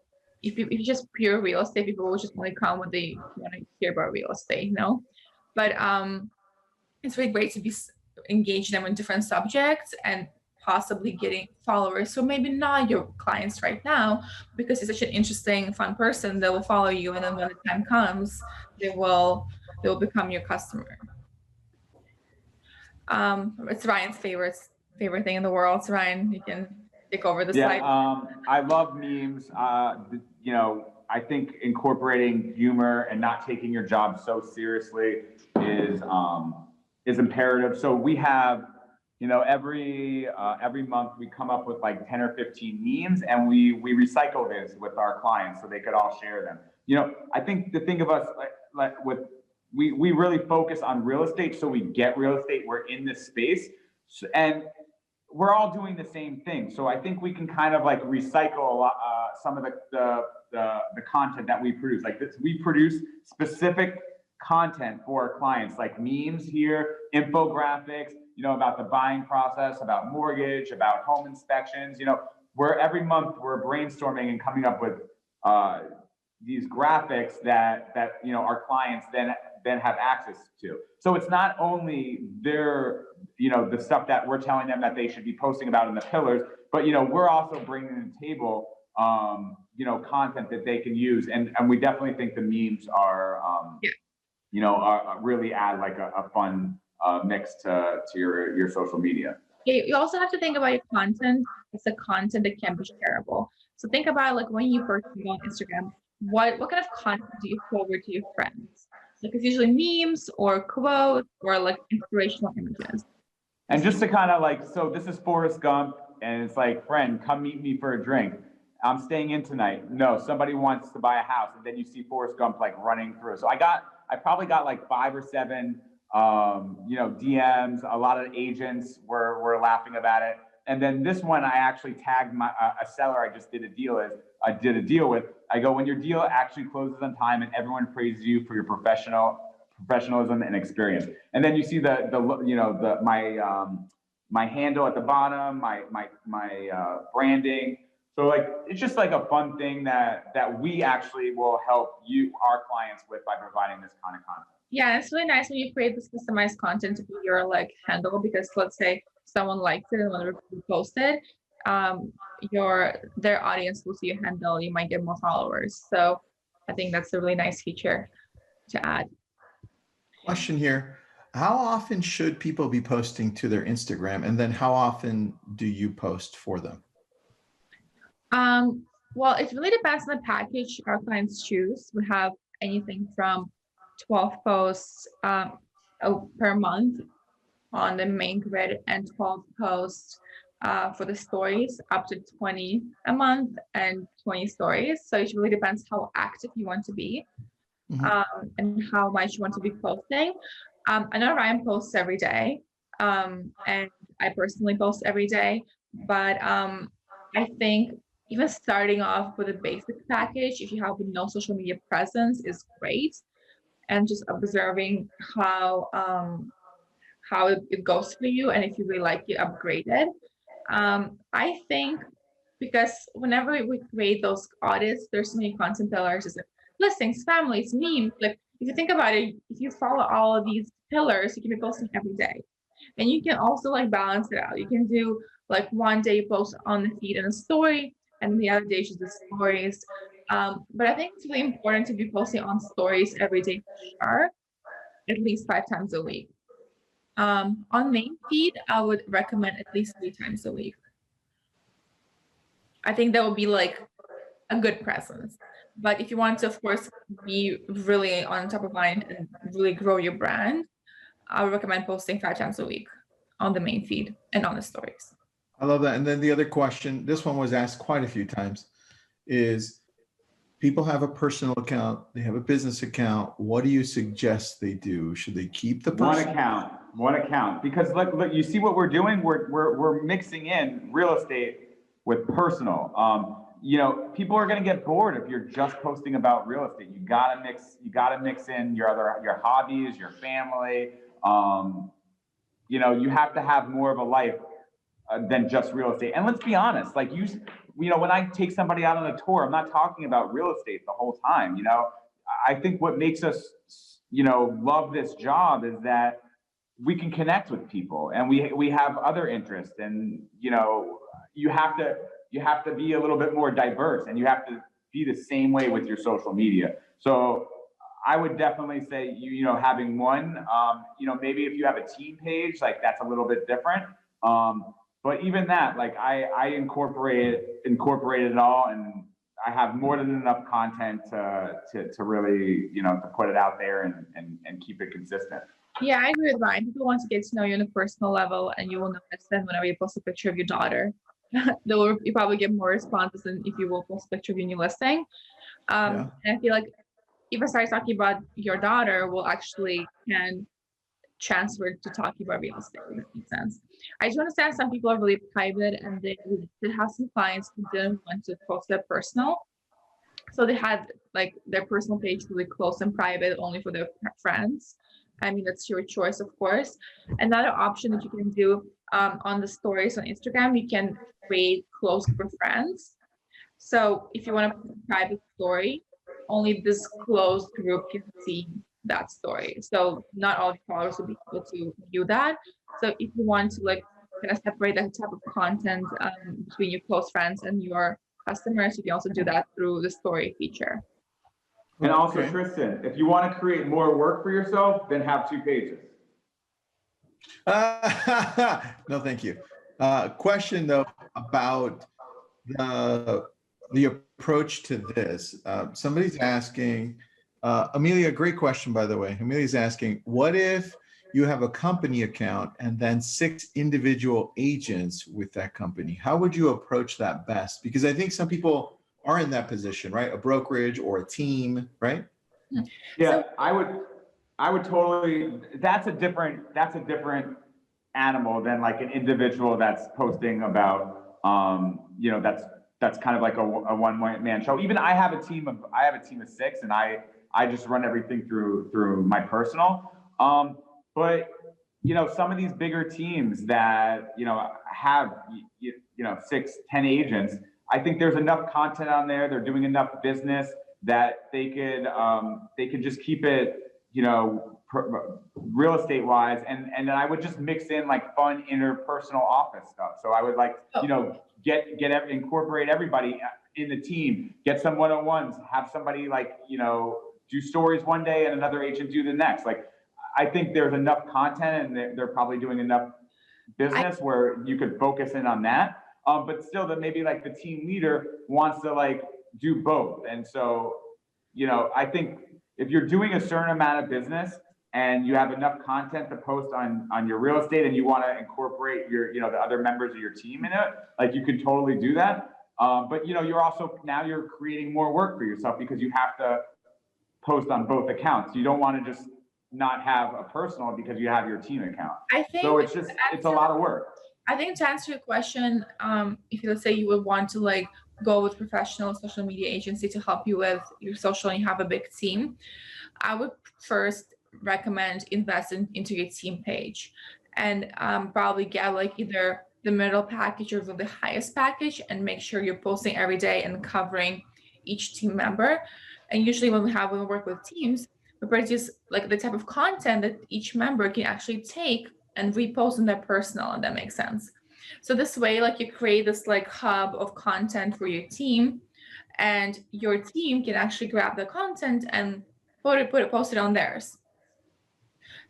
if you just pure real estate, people will just only come when they want to hear about real estate, you know. But it's really great to be engage them in different subjects and possibly getting followers. So maybe not your clients right now, because it's such an interesting, fun person that will follow you, and then when the time comes, they will become your customer. It's Ryan's favorite thing in the world. So Ryan, you can take over the slide. I love memes. You know, I think incorporating humor and not taking your job so seriously is imperative. So we have, you know, every month we come up with like 10 or 15 memes, and we recycle this with our clients so they could all share them. You know, I think the thing of us we really focus on real estate, so we get real estate. We're in this space, and we're all doing the same thing. So I think we can kind of like recycle a lot, some of the content that we produce. Like this, we produce specific content for our clients, like memes here, infographics, you know, about the buying process, about mortgage, about home inspections. You know, every month we're brainstorming and coming up with these graphics that you know our clients then have access to. So it's not only their the stuff that we're telling them that they should be posting about in the pillars, but, we're also bringing to the table, content that they can use. And we definitely think the memes are, really add like a fun mix to your social media. You also have to think about your content. It's the content that can be shareable. So think about like when you first go on Instagram, what kind of content do you forward to your friends? Like it's usually memes or quotes or like inspirational images. And just to kind of like, so this is Forrest Gump, and it's like, friend, come meet me for a drink. I'm staying in tonight. No, somebody wants to buy a house, and then you see Forrest Gump like running through. So I probably got like 5 or 7, DMs. A lot of agents were laughing about it. And then this one, I actually tagged a seller I just did a deal with. I go, when your deal actually closes on time and everyone praises you for your professionalism and experience. And then you see my handle at the bottom, my branding. So like, it's just like a fun thing that we actually will help our clients with by providing this kind of content. Yeah, it's really nice when you create this customized content to be your like handle, because let's say someone likes it and when you post it, their audience will see your handle, you might get more followers. So I think that's a really nice feature to add. Question here. How often should people be posting to their Instagram? And then how often do you post for them? Well, it really depends on the package our clients choose. We have anything from 12 posts per month on the main grid and 12 posts for the stories, up to 20 a month and 20 stories. So it really depends how active you want to be. And how much you want to be posting. I know Ryan posts every day, and I personally post every day, but I think even starting off with a basic package, if you have no social media presence, is great, and just observing how it goes for you, and if you really like it, upgrade it. I think because whenever we create those audits, there's so many content pillars. It's like listings, families, memes. Like if you think about it, if you follow all of these pillars, you can be posting every day. And you can also like balance it out. You can do like one day you post on the feed and a story, and the other day just the stories. But I think it's really important to be posting on stories every day for sure, at least 5 times a week. On main feed, I would recommend at least 3 times a week. I think that would be like a good presence. But if you want to, of course, be really on top of mind and really grow your brand, I would recommend posting 5 times a week on the main feed and on the stories. I love that. And then the other question, this one was asked quite a few times, is people have a personal account, they have a business account. What do you suggest they do? Should they keep the personal? One account, because look, you see what we're doing? We're mixing in real estate with personal. People are going to get bored if you're just posting about real estate. You got to mix in your hobbies, your family. You have to have more of a life than just real estate. And let's be honest, like when I take somebody out on a tour, I'm not talking about real estate the whole time. I think what makes us, love this job is that we can connect with people, and we have other interests, and you have to be a little bit more diverse, and you have to be the same way with your social media. So I would definitely say, having one, maybe if you have a team page, like that's a little bit different. But even that, like I incorporated it all, and I have more than enough content to really, to put it out there and keep it consistent. Yeah, I agree with Ryan. People want to get to know you on a personal level, and you will notice them whenever you post a picture of your daughter. You probably get more responses than if you will post a picture of your new listing. And I feel like if I start talking about your daughter, we'll actually can transfer to talking about real estate, if that makes sense. I just understand some people are really private, and they have some clients who didn't want to post their personal. So they had like their personal page really close and private, only for their friends. I mean, that's your choice, of course. Another option that you can do on the stories on Instagram, you can create close group friends. So if you want to put a private story, only this closed group can see that story. So not all the followers will be able to view that, So if you want to like kind of separate that type of content between your close friends and your customers, you can also do that through the story feature. And also, Tristan, if you want to create more work for yourself, then have 2 pages. No, thank you. Question though about the approach to this. Somebody's asking, Amelia, great question, by the way. Amelia's asking, what if you have a company account and then 6 individual agents with that company? How would you approach that best? Because I think some people are in that position, right? A brokerage or a team, right? Yeah, So, I would totally, that's a different animal than like an individual that's posting about, you know, that's kind of like a one-man show. Even I have a team of 6, and I just run everything through my personal. But you know, some of these bigger teams that, you know, have, you know, 6, 10 agents, I think there's enough content on there. They're doing enough business that they could just keep it, you know, real estate wise. And then I would just mix in like fun interpersonal office stuff. So I would like, you know, incorporate everybody in the team, get some one-on-ones, have somebody like, you know, do stories one day and another agent do the next. Like, I think there's enough content, and they're probably doing enough business where you could focus in on that. But still, that maybe like the team leader wants to like do both. And so, you know, I think if you're doing a certain amount of business and you have enough content to post on your real estate, and you want to incorporate your, you know, the other members of your team in it, like you can totally do that. But you know, you're creating more work for yourself because you have to post on both accounts. You don't want to just not have a personal because you have your team account. I think so. It's a lot of work. I think to answer your question, if let's say you would want to like go with professional social media agency to help you with your social and you have a big team, I would first recommend investing into your team page, and probably get like either the middle package or the highest package, and make sure you're posting every day and covering each team member. And usually when we work with teams, we produce like the type of content that each member can actually take and repost in their personal, and that makes sense. So this way, like you create this like hub of content for your team, and your team can actually grab the content and post it on theirs.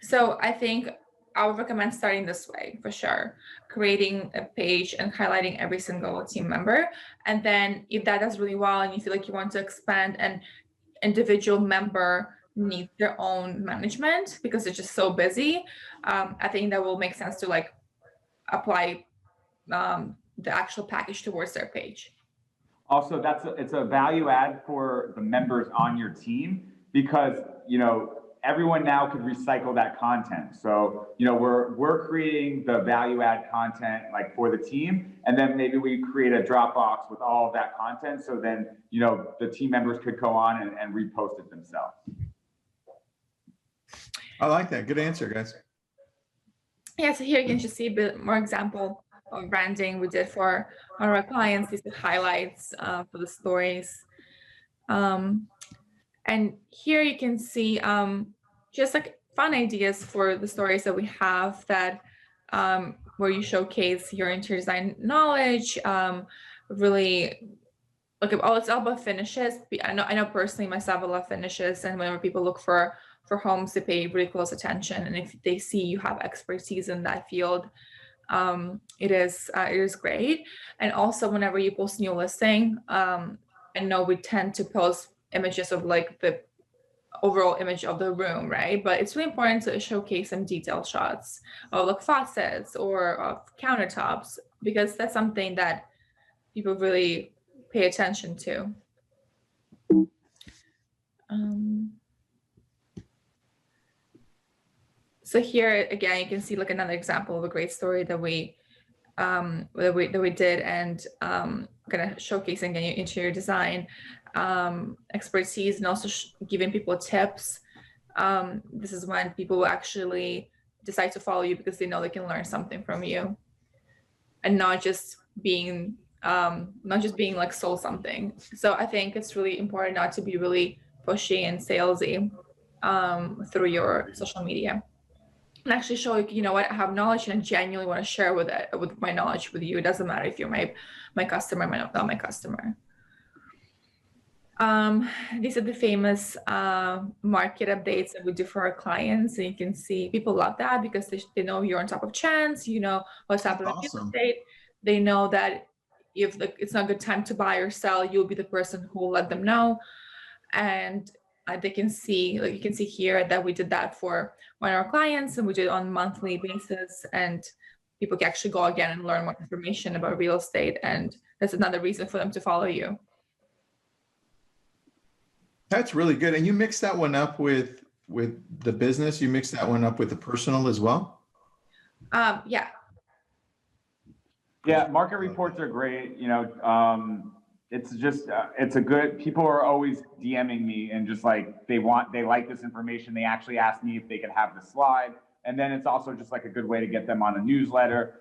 So I think I would recommend starting this way for sure, creating a page and highlighting every single team member. And then if that does really well and you feel like you want to expand, and individual member needs their own management because it's just so busy, I think that will make sense to like apply the actual package towards their page. Also, it's a value add for the members on your team, because you know, everyone now could recycle that content. So you know, we're creating the value add content like for the team, and then maybe we create a Dropbox with all of that content, so then you know, the team members could go on and repost it themselves. I like that. Good answer, guys. Yeah, so here you can just see a bit more example of branding we did for one of our clients. These are highlights for the stories. And here you can see just like fun ideas for the stories that we have, that where you showcase your interior design knowledge, really look at, it's all about finishes. I know personally myself, I love finishes, and whenever people look for homes, they pay really close attention, and if they see you have expertise in that field, it is great. And also whenever you post a new listing, I know we tend to post images of like the overall image of the room, right? But it's really important to showcase some detailed shots of like faucets or of countertops, because that's something that people really pay attention to. So here again, you can see like another example of a great story that we did, and kind of showcasing your interior design expertise, and also giving people tips. This is when people will actually decide to follow you because they know they can learn something from you, and not just being like sold something. So I think it's really important not to be really pushy and salesy through your social media. and actually show, you know what, I have knowledge and I genuinely want to share with my knowledge with you. It doesn't matter if you're my customer, not my customer. These are the famous market updates that we do for our clients. And you can see people love that because they know you're on top of trends, you know what's happening in real estate. They know that if it's not a good time to buy or sell, you'll be the person who will let them know. And they can see, like you can see here, that we did that for one of our clients, and we did it on a monthly basis, and people can actually go again and learn more information about real estate, and that's another reason for them to follow you. That's really good. And you mix that one up with the business, you mix that one up with the personal as well? Yeah. Yeah, market reports are great. You know, it's just, it's a good, people are always DMing me and just like, they like this information. They actually ask me if they can have the slide. And then it's also just like a good way to get them on a newsletter.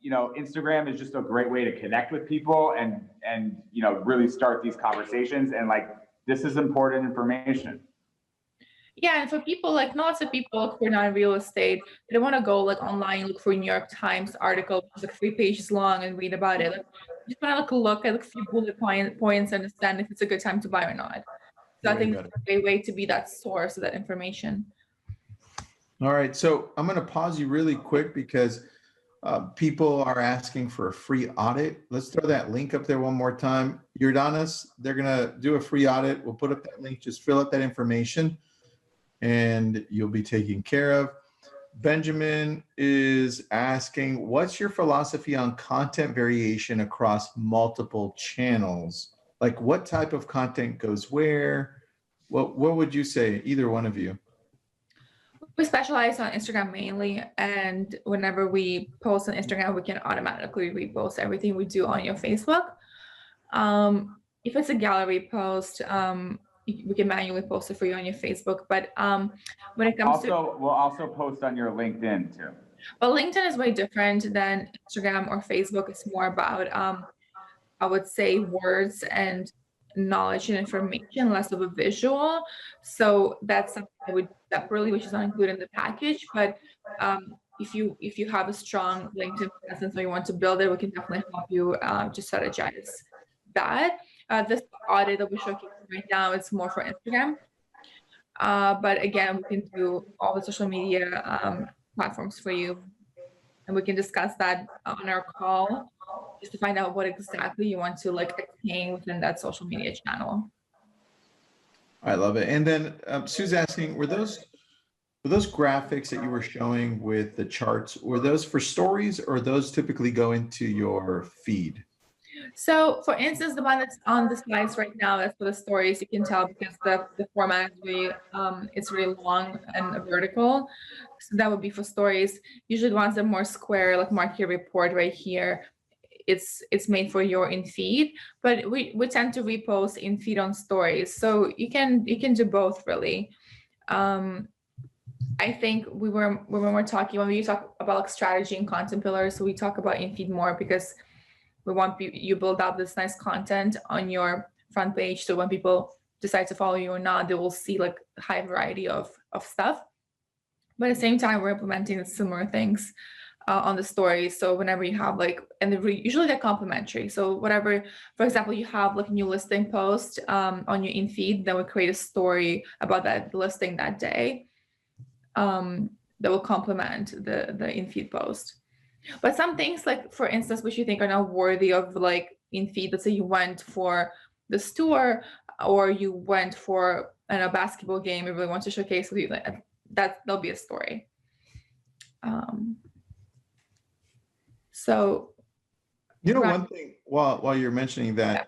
You know, Instagram is just a great way to connect with people and, you know, really start these conversations. And like, this is important information. Yeah, and for people, like lots of people who are not in real estate, they don't want to go like online, look for a New York Times article, which is like 3 pages long, and read about it. Like, you just want to look at like a few bullet points, and understand if it's a good time to buy or not. So I think it's a great way to be that source of that information. All right, so I'm going to pause you really quick because people are asking for a free audit. Let's throw that link up there one more time. Jordanas, they're going to do a free audit. We'll put up that link. Just fill out that information and you'll be taken care of. Benjamin is asking, what's your philosophy on content variation across multiple channels? Like what type of content goes where? What would you say, either one of you? We specialize on Instagram mainly, and whenever we post on Instagram, we can automatically repost everything we do on your Facebook. If it's a gallery post, we can manually post it for you on your Facebook. But when it comes we'll also post on your LinkedIn too. Well, LinkedIn is way different than Instagram or Facebook. It's more about, I would say, words and knowledge and information, less of a visual. So that's something I would separately, which is not included in the package. But if you have a strong LinkedIn presence or you want to build it, we can definitely help you to strategize that. This audit that we're showcasing right now is more for Instagram. But again, we can do all the social media platforms for you, and we can discuss that on our call just to find out what exactly you want to like attain within that social media channel. I love it. And then Sue's asking, were those graphics that you were showing with the charts, were those for stories, or those typically go into your feed? So for instance, the one that's on the slides right now, that's for the stories. You can tell because the format is really, it's really long and vertical. So that would be for stories. Usually the ones that are more square, like market report right here, it's made for your in feed, but we tend to repost in feed on stories. So you can do both really. I think when we talk about like strategy and content pillars, so we talk about in feed more because we want you build out this nice content on your front page. So when people decide to follow you or not, they will see like a high variety of stuff. But at the same time, we're implementing similar things on the stories. So whenever you have like, and usually they're complementary. So whatever, for example, you have like a new listing post on your in feed, then we create a story about that listing that day that will complement the in feed post. But some things, like for instance, which you think are not worthy of like in feed, let's say you went for this tour or you went for a basketball game, you really want to showcase with you, that'll be a story. So, you know, one thing while you're mentioning that, yeah,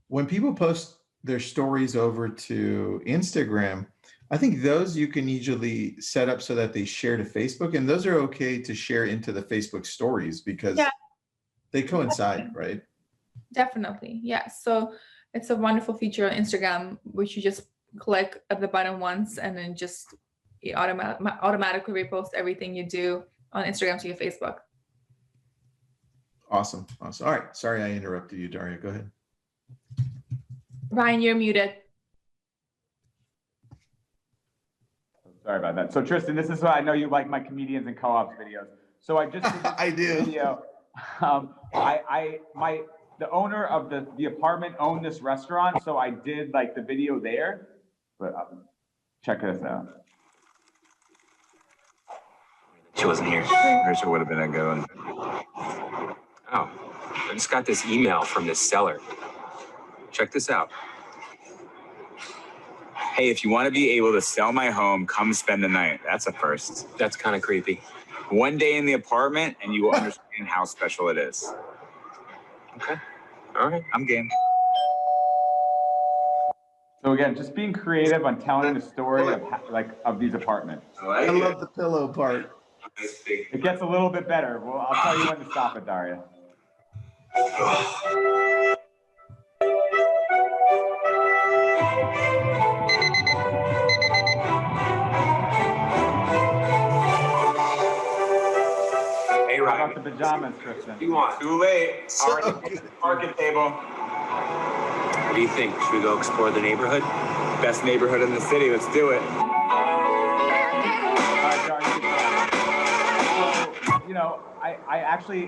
when people post their stories over to Instagram, I think those you can easily set up so that they share to Facebook, and those are okay to share into the Facebook stories because they coincide, right? Definitely, yeah. So it's a wonderful feature on Instagram, which you just click at the button once, and then just it automatically repost everything you do on Instagram to your Facebook. Awesome. All right. Sorry, I interrupted you, Darya. Go ahead. Ryan, you're muted. Sorry about that. So Tristan, this is why I know you like my comedians and co-ops videos. So I just did this I do. video. The owner of the apartment owned this restaurant, so I did like the video there. But check this out. She wasn't here. Or she would have been a good one. Oh, I just got this email from this seller. Check this out. Hey, if you want to be able to sell my home, come spend the night. That's a first. That's kind of creepy. One day in the apartment, and you will understand how special it is. Okay. All right. I'm game. So again, just being creative on telling the story of these apartments. I love the pillow part. It gets a little bit better. Well, I'll tell you when to stop it, Darya. Hey, How Ryan. about the pajamas, Tristan? You want? Too late. So Market table. What do you think? Should we go explore the neighborhood? Best neighborhood in the city. Let's do it. So,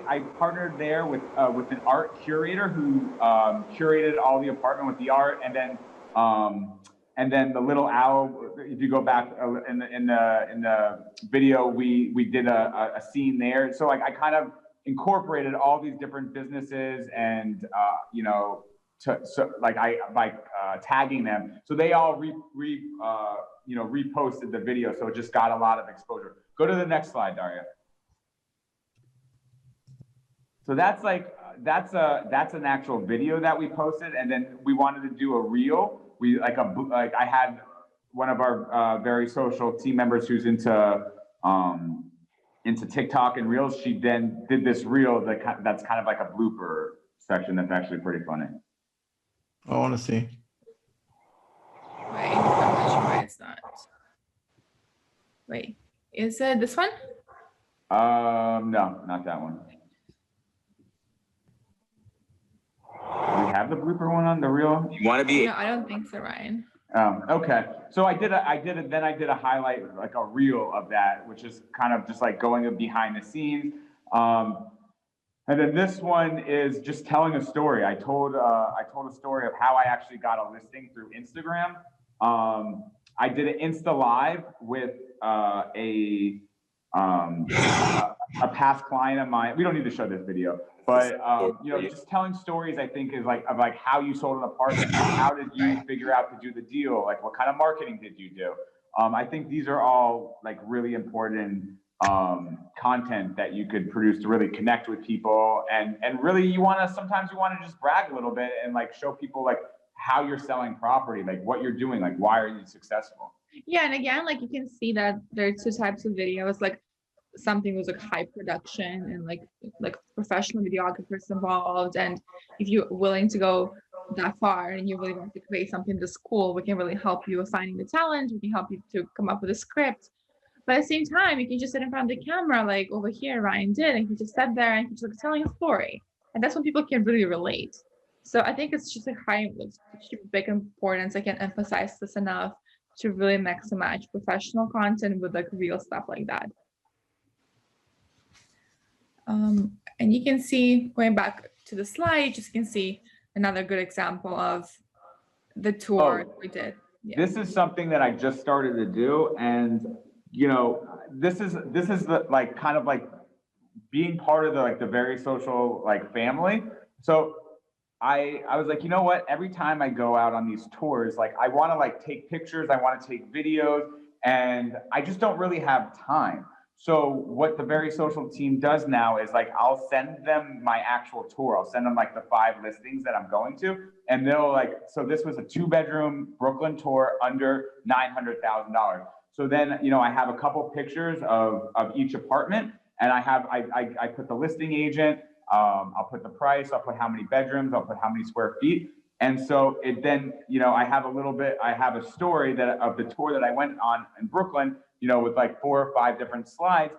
I partnered there with an art curator who curated all the apartment with the art, and then the little owl. If you go back in the video, we did a scene there. So I kind of incorporated all these different businesses and tagging them. So they all reposted the video. So it just got a lot of exposure. Go to the next slide, Darya. So that's an actual video that we posted, and then we wanted to do a reel. I had one of our very social team members who's into TikTok and reels. She then did this reel that's kind of like a blooper section that's actually pretty funny. I want to see. Wait, I'm not sure why it's not. Wait, is it this one? No, not that one. Do we have the blooper one on the reel? You want to be? No, I don't think so, Ryan. Okay. So I did a highlight, like a reel of that, which is kind of just like going behind the scenes. And then this one is just telling a story. I told a story of how I actually got a listing through Instagram. I did an Insta Live with a past client of mine. We don't need to show this video, but just telling stories, I think, is like how you sold an apartment. How did you figure out to do the deal? Like, what kind of marketing did you do? I think these are all like really important content that you could produce to really connect with people, and really sometimes you want to just brag a little bit and like show people like how you're selling property, like what you're doing, like why are you successful. Yeah, and again, like you can see that there are two types of videos, like something was like high production and like professional videographers involved, and if you're willing to go that far and you really want to create something that's cool, we can really help you with finding the talent. We can help you to come up with a script. But at the same time, you can just sit in front of the camera, like over here, Ryan did, and he just sat there and he's just like telling a story. And that's when people can really relate. So I think it's just a big importance. I can't emphasize this enough to really mix and match professional content with like real stuff like that. And you can see, going back to the slide, you just can see another good example of the tour we did. Yeah. This is something that I just started to do, and this is the like kind of like being part of the very social like family. So I was like, you know what? Every time I go out on these tours, like I want to like take pictures, I want to take videos, and I just don't really have time. So what the Very Social team does now is like, I'll send them my actual tour. I'll send them like the 5 listings that I'm going to, and they'll like, so this was a 2-bedroom Brooklyn tour under $900,000. So then, I have a couple pictures of each apartment, and I put the listing agent, I'll put the price, I'll put how many bedrooms, I'll put how many square feet. And so it then, I have a story of the tour that I went on in Brooklyn, with like 4 or 5 different slides.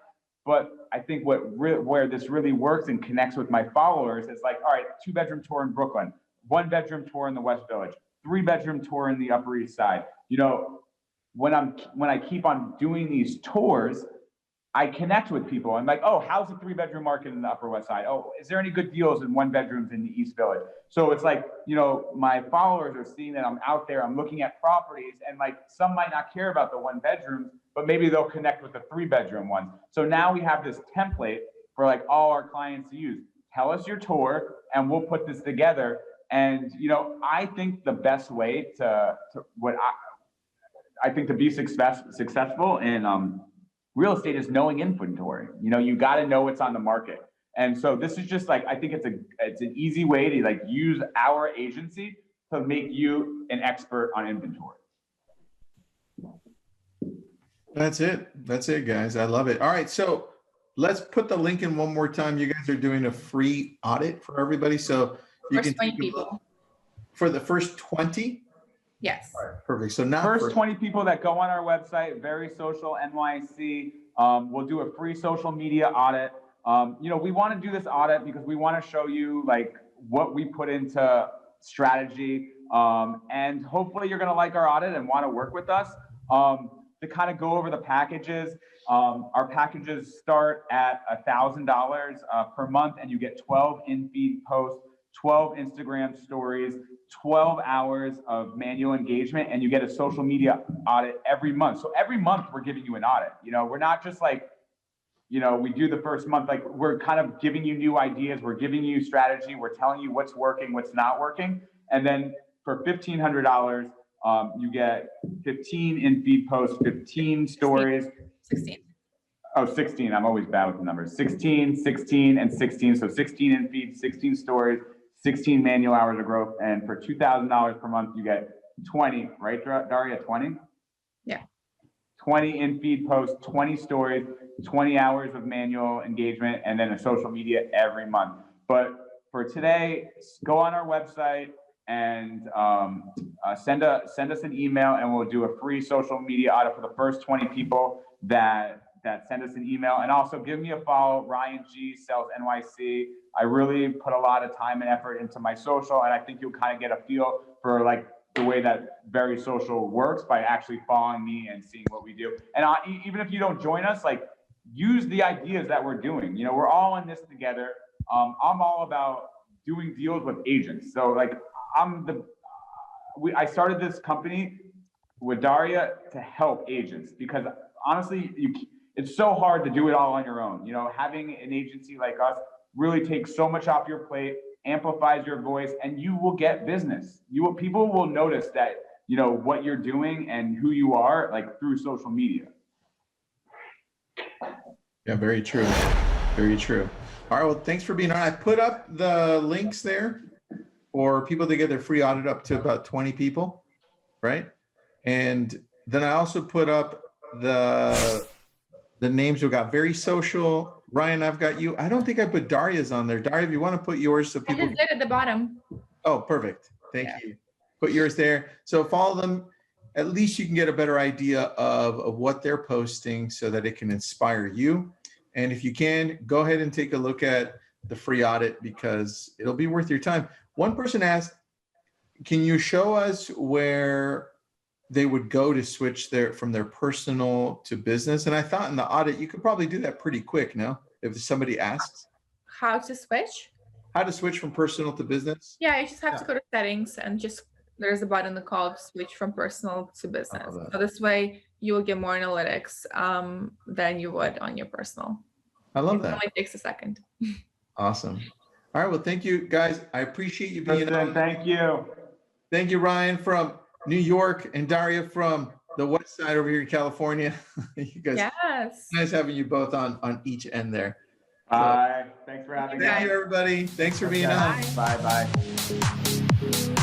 But I think where this really works and connects with my followers is like, all right, 2-bedroom tour in Brooklyn, 1-bedroom tour in the West Village, 3-bedroom tour in the Upper East Side. when I keep on doing these tours, I connect with people. I'm like, oh, how's the 3-bedroom market in the Upper West Side? Oh, is there any good deals in 1-bedrooms in the East Village? So it's like, you know, my followers are seeing that I'm out there, I'm looking at properties, and like some might not care about the 1-bedrooms, but maybe they'll connect with the 3-bedroom ones. So now we have this template for like all our clients to use. Tell us your tour and we'll put this together. And, you know, I think the best way to be successful in real estate is knowing inventory. You know, you got to know what's on the market. And so this is just like, I think it's an easy way to like use our agency to make you an expert on inventory. That's it. That's it, guys. I love it. All right. So let's put the link in one more time. You guys are doing a free audit for everybody. So you First can 20 people. For the first 20. Yes. All right, perfect. So now First 20 people that go on our website, Very Social NYC, we'll do a free social media audit. You know, we want to do this audit because we want to show you like what we put into strategy. And hopefully you're going to like our audit and want to work with us. To kind of go over the packages, our packages start at $1,000 per month, and you get 12 in-feed posts, 12 Instagram stories, 12 hours of manual engagement, and you get a social media audit every month. So every month we're giving you an audit. You know, we're not just like, you know, we do the first month, like we're kind of giving you new ideas. We're giving you strategy. We're telling you what's working, what's not working. And then for $1,500, you get 15 in-feed posts, 15 stories. 16. Oh, 16. I'm always bad with the numbers. 16, 16, and 16. So 16 in-feed, 16 stories, 16 manual hours of growth. And for $2,000 per month, you get 20, right, Darya? 20? Yeah. 20 in-feed posts, 20 stories, 20 hours of manual engagement, and then a social media every month. But for today, go on our website and send us an email, and we'll do a free social media audit for the first 20 people that send us an email. And also give me a follow, Ryan G Sells NYC. I really put a lot of time and effort into my social, and I think you'll kind of get a feel for like the way that Very Social works by actually following me and seeing what we do. And even if you don't join us, like use the ideas that we're doing. You know, we're all in this together. I'm all about doing deals with agents. So like I started this company with Darya to help agents because honestly, it's so hard to do it all on your own. You know, having an agency like us really takes so much off your plate, amplifies your voice, and you will get business. People will notice that, you know, what you're doing and who you are, like through social media. Yeah, very true. Very true. All right. Well, thanks for being on. I put up the links there for people to get their free audit up to about 20 people, right? And then I also put up the names. We got Very Social. Ryan, I've got you. I don't think I put Darya's on there. Darya, if you want to put yours so people. I just did at the bottom. Oh, perfect. Thank you. Put yours there. So follow them. At least you can get a better idea of what they're posting so that it can inspire you. And if you can, go ahead and take a look at the free audit because it'll be worth your time. One person asked, can you show us where they would go to switch from their personal to business? And I thought in the audit, you could probably do that pretty quick, no? If somebody asks. How to switch? How to switch from personal to business? Yeah, you just have to go to settings and there's a button called switch from personal to business. So this way you will get more analytics than you would on your personal. I love that. It only takes a second. Awesome. All right. Well, thank you guys. I appreciate you being on. Thank you. Thank you, Ryan from New York and Darya from the West Side over here in California. You guys, yes. Nice having you both on each end there. Bye. Thanks for having me. Thank you, everybody. Thanks for being on. Bye. Bye.